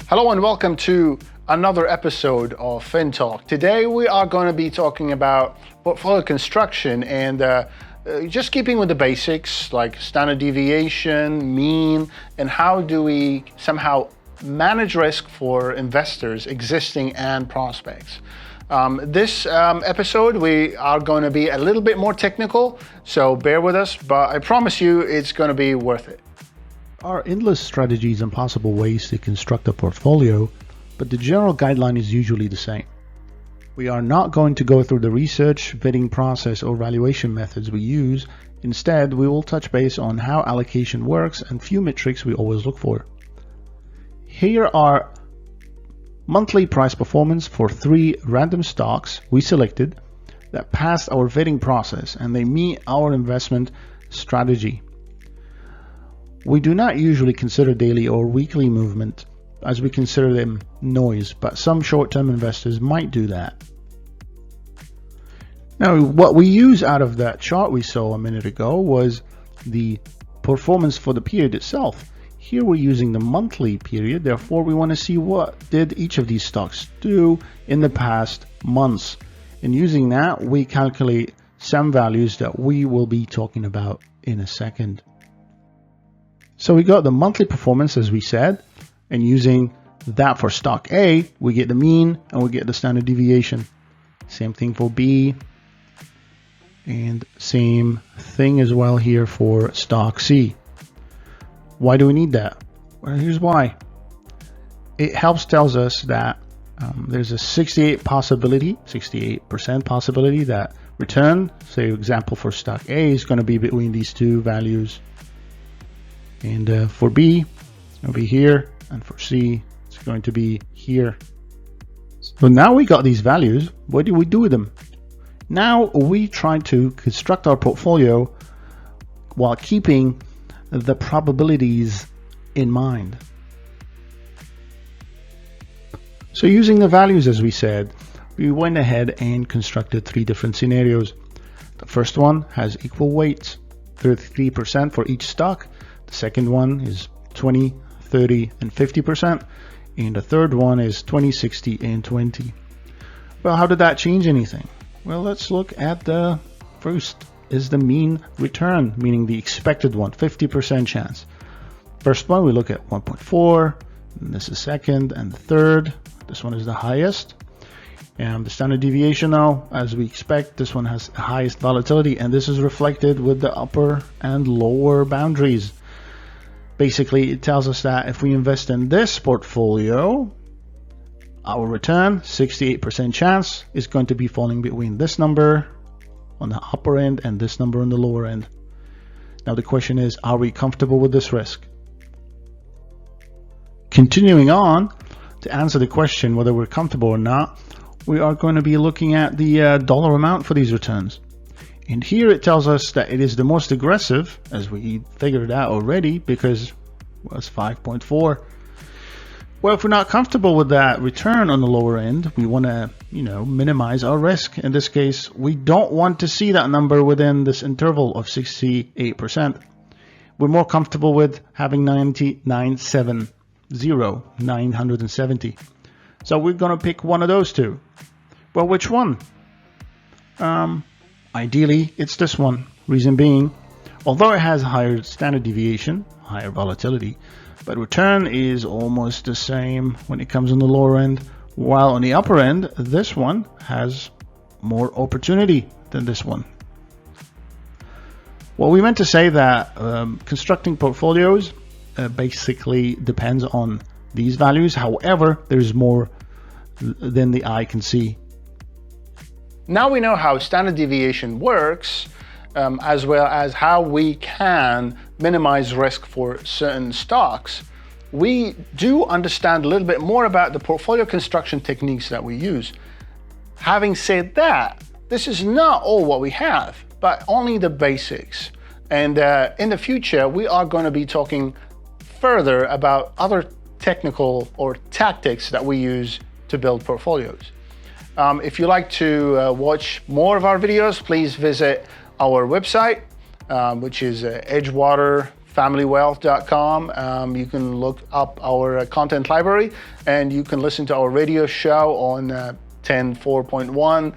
Hello and welcome to another episode of FINtalk. Today we are going to be talking about portfolio construction and just keeping with the basics like standard deviation, mean, and how do we somehow manage risk for investors, existing and prospects. This episode we are going to be a little bit more technical, so bear with us, but I promise you it's going to be worth it. There are endless strategies and possible ways to construct a portfolio, but the general guideline is usually the same. We are not going to go through the research, vetting process, or valuation methods we use. Instead, we will touch base on how allocation works and few metrics we always look for. Here are monthly price performance for 3 random stocks we selected that passed our vetting process and they meet our investment strategy. We do not usually consider daily or weekly movement as we consider them noise, but some short-term investors might do that. Now, what we use out of that chart we saw a minute ago was the performance for the period itself. Here we're using the monthly period, therefore we want to see what did each of these stocks do in the past months. And using that, we calculate some values that we will be talking about in a second. So we got the monthly performance as we said, and using that for stock A, we get the mean and we get the standard deviation. Same thing for B, and same thing as well here for stock C. Why do we need that? Well, here's why. It tells us that there's a 68% possibility that return, say example for stock A, is going to be between these two values. And for B, it's going to be here, and for C, it's going to be here. So now we got these values, what do we do with them? Now we try to construct our portfolio while keeping the probabilities in mind. So using the values as we said, we went ahead and constructed 3 different scenarios. The first one has equal weights, 33% for each stock. The second one is 20, 30, and 50%. And the third one is 20, 60, and 20. Well, how did that change anything? Well, let's look at the first is the mean return, meaning the expected one, 50% chance. First one, we look at 1.4, and this is second, and the third. This one is the highest. And the standard deviation now, as we expect, this one has the highest volatility, and this is reflected with the upper and lower boundaries. Basically, it tells us that if we invest in this portfolio, our return, 68% chance, is going to be falling between this number on the upper end and this number on the lower end. Now the question is, are we comfortable with this risk? Continuing on, to answer the question whether we're comfortable or not, we are going to be looking at the dollar amount for these returns. And here it tells us that it is the most aggressive, as we figured out already, because it was 5.4. Well, if we're not comfortable with that return on the lower end, we want to, minimize our risk. In this case, we don't want to see that number within this interval of 68%. We're more comfortable with having 970. So we're going to pick one of those two. Well, which one? Ideally, it's this one. Reason being, although it has higher standard deviation, higher volatility, but return is almost the same when it comes on the lower end, while on the upper end, this one has more opportunity than this one. Well, we meant to say that constructing portfolios basically depends on these values. However, there's more than the eye can see. Now we know how standard deviation works, as well as how we can minimize risk for certain stocks. We do understand a little bit more about the portfolio construction techniques that we use. Having said that, this is not all what we have, but only the basics. And in the future, we are going to be talking further about other technical or tactics that we use to build portfolios. If you like to watch more of our videos, please visit our website, which is Edgewater familywealth.com. You can look up our content library, and you can listen to our radio show on 10.4.1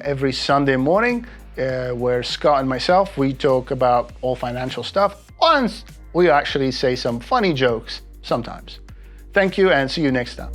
every Sunday morning, where Scott and myself, we talk about all financial stuff. Once we actually say some funny jokes sometimes. Thank you, and see you next time.